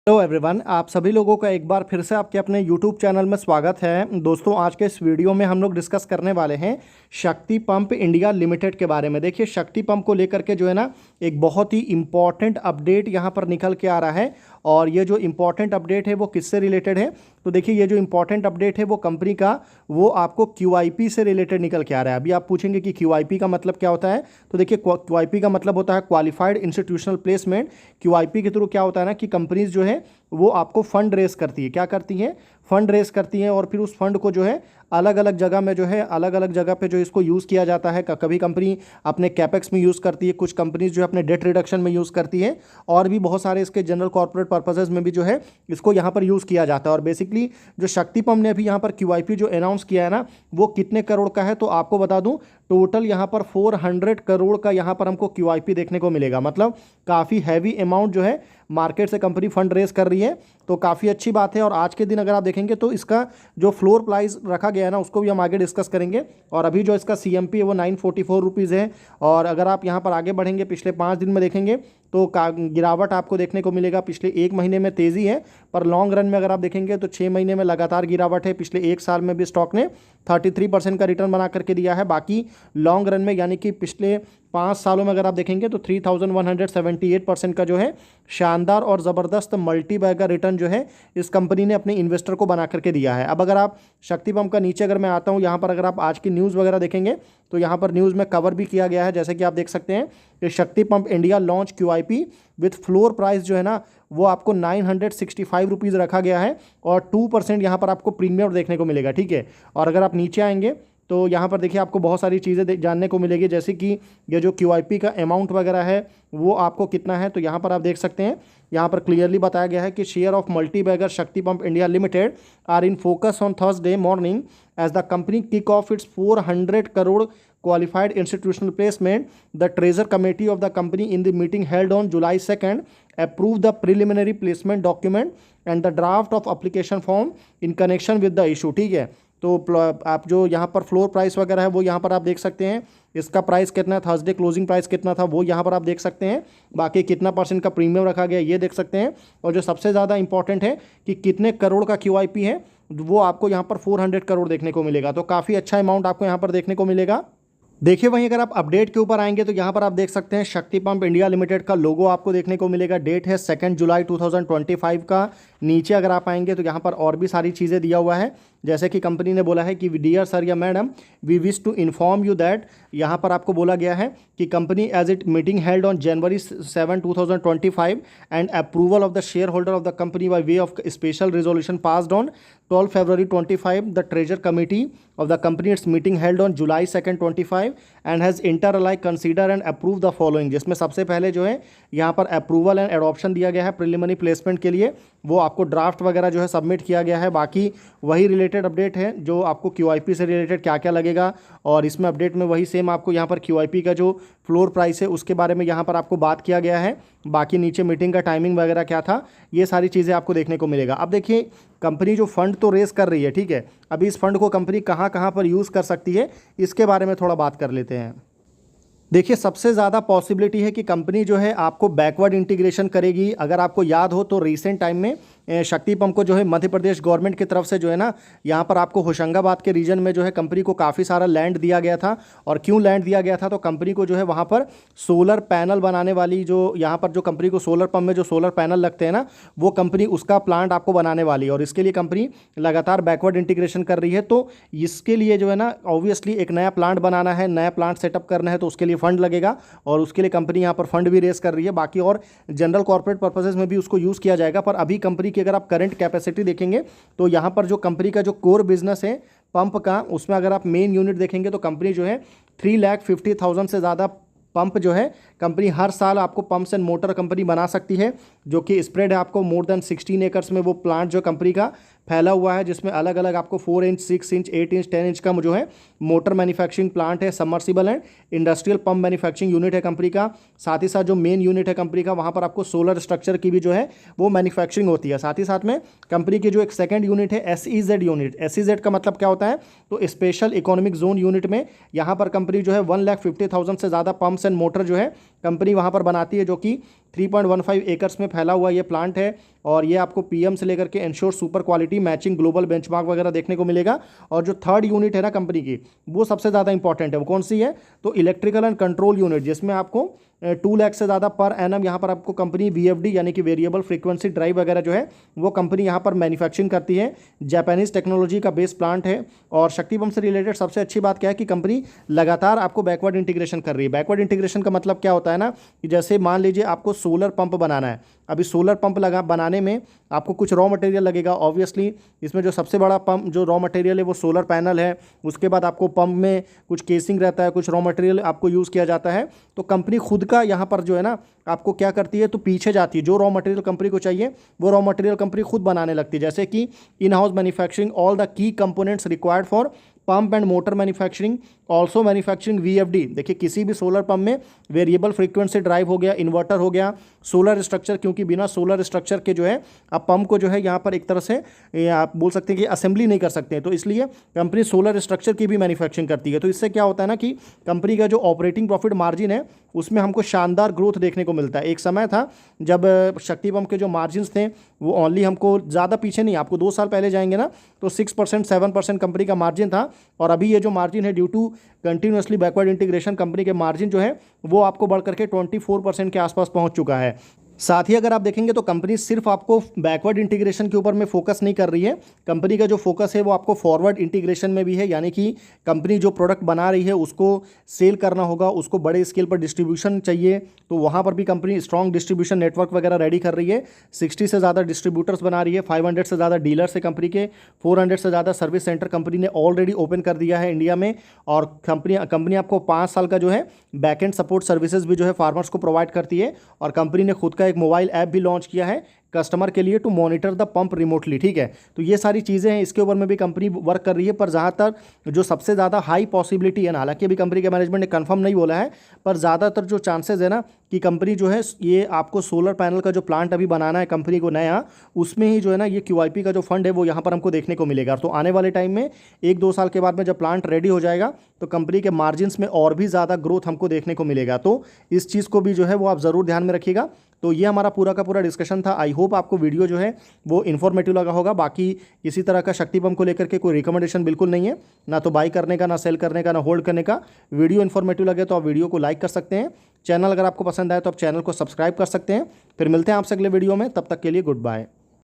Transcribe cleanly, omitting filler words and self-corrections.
Hello everyone, आप सभी लोगों का एक बार फिर से आपके अपने यूट्यूब चैनल में स्वागत है। दोस्तों, आज के इस वीडियो में हम लोग डिस्कस करने वाले हैं शक्ति पंप इंडिया लिमिटेड के बारे में। देखिए, शक्ति पंप को लेकर के जो है ना एक बहुत ही इम्पॉर्टेंट अपडेट यहाँ पर निकल के आ रहा है। और ये जो इम्पॉर्टेंट अपडेट है वो किससे रिलेटेड है? तो देखिए, ये जो इम्पॉर्टेंट अपडेट है वो कंपनी का वो आपको QIP से रिलेटेड निकल के आ रहा है। अभी आप पूछेंगे कि QIP का मतलब क्या होता है। तो देखिए, QIP का मतलब होता है क्वालिफाइड इंस्टीट्यूशनल प्लेसमेंट। QIP के थ्रू क्या होता है ना कि कंपनीज जो है वो आपको फंड रेस करती है। क्या करती हैं? फंड रेस करती हैं और फिर उस फंड को जो है अलग अलग जगह में जो है अलग अलग जगह पे जो इसको यूज़ किया जाता है। कभी कंपनी अपने कैपेक्स में यूज़ करती है, कुछ कंपनीज जो है अपने डेट रिडक्शन में यूज़ करती है, और भी बहुत सारे इसके जनरल कॉर्पोरेट पर्पसेस में भी जो है इसको यहाँ पर यूज़ किया जाता है। और बेसिकली जो शक्ति पंप ने अभी यहाँ पर QIP जो अनाउंस किया है ना वो कितने करोड़ का है, तो आपको बता दूँ टोटल यहाँ पर 400 करोड़ का यहाँ पर हमको QIP देखने को मिलेगा। मतलब काफ़ी हैवी अमाउंट जो है मार्केट से कंपनी फंड रेस कर रही है, तो काफ़ी अच्छी बात है। और आज के दिन अगर आप देखेंगे तो इसका जो फ्लोर प्राइस रखा गया है ना उसको भी हम आगे डिस्कस करेंगे। और अभी जो इसका CMP है वो 944 रुपीज़ है। और अगर आप यहाँ पर आगे बढ़ेंगे पिछले 5 दिन में देखेंगे तो गिरावट आपको देखने को मिलेगा। पिछले 1 महीने में तेज़ी है, पर लॉन्ग रन में अगर आप देखेंगे तो 6 महीने में लगातार गिरावट है। पिछले 1 साल में भी स्टॉक ने 33% का रिटर्न बना करके दिया है। बाकी लॉन्ग रन में यानी कि पिछले 5 सालों में अगर आप देखेंगे तो 3178% का जो है शानदार और ज़बरदस्त मल्टी बैगर रिटर्न जो है इस कंपनी ने अपने इन्वेस्टर को बना करके दिया है। अब अगर आप शक्ति पंप का नीचे अगर मैं आता हूँ, यहाँ पर अगर आप आज की न्यूज़ वगैरह देखेंगे तो यहाँ पर न्यूज़ में कवर भी किया गया है। जैसे कि आप देख सकते हैं कि शक्ति pump India launch QIP with floor price जो है ना वो आपको 965 रुपीज़ रखा गया है और 2% यहाँ पर आपको प्रीमियम देखने को मिलेगा। ठीक है, और अगर आप नीचे आएंगे तो यहाँ पर देखिए आपको बहुत सारी चीज़ें जानने को मिलेगी, जैसे कि ये जो QIP का अमाउंट वगैरह है वो आपको कितना है। तो यहाँ पर आप देख सकते हैं, यहाँ पर क्लियरली बताया गया है कि share of multibagger Shakti pump India limited are in focus on Thursday morning as the company kick off its 400 crore qualified institutional placement. The Treasury Committee of the company in the meeting held on July 2nd approved the preliminary placement document and the draft of application form in connection with the issue. ठीक है, तो आप जो यहाँ पर floor price वगैरह है वो यहाँ पर आप देख सकते हैं। इसका प्राइस कितना है, थर्सडे क्लोजिंग प्राइस कितना था वो यहाँ पर आप देख सकते हैं। बाकी कितना % का प्रीमियम रखा गया ये देख सकते हैं। और जो सबसे ज़्यादा इंपॉर्टेंट है कि कितने करोड़ का QIP है वो आपको यहाँ पर 400 करोड़ देखने को मिलेगा। तो काफ़ी अच्छा अमाउंट आपको यहाँ पर देखने को मिलेगा। देखिए, वहीं अगर आप अपडेट के ऊपर आएंगे तो यहाँ पर आप देख सकते हैं शक्ति पंप इंडिया लिमिटेड का लोगो आपको देखने को मिलेगा। डेट है 2 जुलाई 2025 का। नीचे अगर आप आएंगे तो यहाँ पर और भी सारी चीज़ें दिया हुआ है, जैसे कि कंपनी ने बोला है कि डियर सर या madam, we wish to inform you that, यहाँ पर आपको बोला गया है कि company as it meeting held on January 7, 2025 and approval of the share holder of the company by way of special resolution passed on 12 February 25, the treasure committee of the company its meeting held on July 2nd 25 and has inter alia consider and approve the following, जिसमें सबसे पहले जो है यहाँ पर approval and adoption दिया गया है प्रिलिमिनरी प्लेसमेंट के लिए, वो आपको ड्राफ्ट वगैरह जो है सबमिट किया गया है। बाकी वही रिलेटेड अपडेट है जो आपको QIP से रिलेटेड क्या क्या लगेगा, और इसमें अपडेट में वही सेम आपको यहाँ पर QIP का जो फ्लोर प्राइस है उसके बारे में यहाँ पर आपको बात किया गया है। बाकी नीचे मीटिंग का टाइमिंग वगैरह क्या था ये सारी चीज़ें आपको देखने को मिलेगा। अब देखिए, कंपनी जो फंड तो रेस कर रही है, ठीक है, अभी इस फंड को कंपनी कहाँ कहाँ पर यूज़ कर सकती है इसके बारे में थोड़ा बात कर लेते हैं। देखिए, सबसे ज़्यादा पॉसिबिलिटी है कि कंपनी जो है आपको बैकवर्ड इंटीग्रेशन करेगी। अगर आपको याद हो तो रिसेंट टाइम में शक्ति पंप को जो है मध्य प्रदेश गवर्नमेंट की तरफ से जो है ना यहाँ पर आपको होशंगाबाद के रीजन में जो है कंपनी को काफ़ी सारा लैंड दिया गया था। और क्यों लैंड दिया गया था, तो कंपनी को जो है वहाँ पर सोलर पैनल बनाने वाली जो यहाँ पर जो कंपनी को सोलर पंप में जो सोलर पैनल लगते हैं ना वो कंपनी उसका प्लांट आपको बनाने वाली है। और इसके लिए कंपनी लगातार बैकवर्ड इंटीग्रेशन कर रही है। तो इसके लिए जो है ना ऑब्वियसली एक नया प्लांट बनाना है, नया प्लांट सेटअप करना है, तो उसके लिए फंड लगेगा और उसके लिए कंपनी यहाँ पर फंड भी रेस कर रही है। बाकी और जनरल कॉर्पोरेट पर्पसेस में भी उसको यूज़ किया जाएगा। पर अभी कंपनी की अगर आप करंट कैपेसिटी देखेंगे तो यहाँ पर जो कंपनी का जो कोर बिजनेस है पंप का, उसमें अगर आप मेन यूनिट देखेंगे तो कंपनी जो है 3,50,000 से ज़्यादा पंप जो है कंपनी हर साल आपको पंप्स एंड मोटर कंपनी बना सकती है, जो कि स्प्रेड है आपको मोर देन 16 एकर्स में वो प्लांट जो कंपनी का फैला हुआ है, जिसमें अलग अलग आपको 4 इंच, 6 इंच, 8 इंच, 10 इंच का जो है मोटर मैन्युफैक्चरिंग प्लांट है, submersible and industrial pump manufacturing unit है कंपनी का। साथ ही साथ जो मेन यूनिट है कंपनी का वहाँ पर आपको सोलर स्ट्रक्चर की भी जो है वो मैन्युफैक्चरिंग होती है। साथ ही साथ में कंपनी की जो एक सेकंड यूनिट है SEZ यूनिट, SEZ का मतलब क्या होता है, तो स्पेशल इकोनॉमिक जोन यूनिट में यहाँ पर कंपनी जो है 1,50,000 से ज़्यादा पंप्स एंड मोटर जो है कंपनी वहाँ पर बनाती है, जो कि 3.15 एकर्स में फैला हुआ ये प्लांट है और ये आपको पीएम से लेकर के ensure super quality matching global benchmark वगैरह देखने को मिलेगा। और जो थर्ड यूनिट है ना कंपनी की, वो सबसे ज़्यादा इंपॉर्टेंट है। वो कौन सी है? तो इलेक्ट्रिकल एंड कंट्रोल यूनिट, जिसमें आपको 2 लाख से ज़्यादा पर एनम यहाँ पर आपको कंपनी वीएफडी यानी कि वेरिएबल फ्रीक्वेंसी ड्राइव वगैरह जो है वो कंपनी यहाँ पर मैन्युफैक्चरिंग करती है। जापानीज़ टेक्नोलॉजी का बेस प्लांट है। और शक्ति पंप से रिलेटेड सबसे अच्छी बात क्या है कि कंपनी लगातार आपको बैकवर्ड इंटीग्रेशन कर रही है। बैकवर्ड इंटीग्रेशन का मतलब क्या होता है ना, कि जैसे मान लीजिए आपको सोलर पंप बनाना है, अभी सोलर पंप बनाने में आपको कुछ रॉ मटेरियल लगेगा। ऑब्वियसली इसमें जो सबसे बड़ा पंप जो रॉ मटेरियल है वो सोलर पैनल है। उसके बाद आपको पंप में कुछ केसिंग रहता है, कुछ रॉ मटेरियल आपको यूज़ किया जाता है। तो कंपनी खुद का यहाँ पर जो है ना आपको क्या करती है, तो पीछे जाती है। जो रॉ मटेरियल कंपनी को चाहिए वो रॉ मटेरियल कंपनी खुद बनाने लगती है। जैसे कि in house manufacturing all the key components required for pump and motor manufacturing, also manufacturing VFD. देखिए किसी भी सोलर पंप में वेरिएबल फ्रीक्वेंसी ड्राइव हो गया, इन्वर्टर हो गया, सोलर स्ट्रक्चर, क्योंकि बिना सोलर स्ट्रक्चर के जो है आप पंप को जो है यहाँ पर एक तरह से आप बोल सकते हैं कि असेंबली नहीं कर सकते हैं। तो इसलिए कंपनी सोलर स्ट्रक्चर की भी मैन्युफैक्चरिंग करती है। तो इससे क्या होता है ना कि कंपनी का जो ऑपरेटिंग प्रॉफिट मार्जिन है उसमें हमको शानदार ग्रोथ देखने को मिलता है। एक समय था जब शक्ति पंप के जो मार्जिन थे वो ओनली, हमको ज़्यादा पीछे नहीं, आपको 2 साल पहले जाएंगे ना तो 6% 7% कंपनी का मार्जिन था। और अभी ये जो मार्जिन है due to continuously backward integration company के मार्जिन जो है वो आपको बढ़ करके 24% के आसपास पहुंच चुका है। साथ ही अगर आप देखेंगे तो कंपनी सिर्फ आपको बैकवर्ड इंटीग्रेशन के ऊपर में फोकस नहीं कर रही है। कंपनी का जो फोकस है वो आपको फॉरवर्ड इंटीग्रेशन में भी है, यानी कि कंपनी जो प्रोडक्ट बना रही है उसको सेल करना होगा, उसको बड़े स्केल पर डिस्ट्रीब्यूशन चाहिए, तो वहाँ पर भी कंपनी स्ट्रॉन्ग डिस्ट्रीब्यूशन नेटवर्क वगैरह रेडी कर रही है। 60 से ज़्यादा डिस्ट्रीब्यूटर्स बना रही है, 500 से ज़्यादा डीलर्स है कंपनी के, 400 से ज़्यादा सर्विस सेंटर कंपनी ने ऑलरेडी ओपन कर दिया है इंडिया में। और कंपनी आपको 5 साल का जो है बैकएंड सपोर्ट सर्विसेज भी जो है फार्मर्स को प्रोवाइड करती है। और कंपनी ने खुद का एक मोबाइल ऐप भी लॉन्च किया है कस्टमर के लिए to monitor the pump remotely. ठीक है, तो ये सारी चीज़ें हैं, इसके ऊपर में भी कंपनी वर्क कर रही है। पर ज़्यादातर जो सबसे ज़्यादा हाई पॉसिबिलिटी है ना, हालांकि अभी कंपनी के मैनेजमेंट ने कंफर्म नहीं बोला है, पर ज़्यादातर जो चांसेस है ना कि कंपनी जो है ये आपको सोलर पैनल का जो प्लांट अभी बनाना है कंपनी को नया, उसमें ही जो है ना ये QIP का जो फंड है वो यहाँ पर हमको देखने को मिलेगा। तो आने वाले टाइम में 1-2 साल के बाद में जब प्लांट रेडी हो जाएगा तो कंपनी के मार्जिन्स में और भी ज़्यादा ग्रोथ हमको देखने को मिलेगा। तो इस चीज़ को भी जो है वो आप ज़रूर ध्यान में रखिएगा। तो ये हमारा पूरा का पूरा डिस्कशन था। आई होप आपको वीडियो जो है वो इन्फॉर्मेटिव लगा होगा। बाकी किसी तरह का शक्ति पंप को लेकर के कोई रिकमेंडेशन बिल्कुल नहीं है, ना तो बाई करने का, ना सेल करने का, ना होल्ड करने का। वीडियो इन्फॉर्मेटिव लगे तो आप वीडियो को लाइक कर सकते हैं। चैनल अगर आपको पसंद आए तो आप चैनल को सब्सक्राइब कर सकते हैं। फिर मिलते हैं आपसे अगले वीडियो में, तब तक के लिए गुड बाय।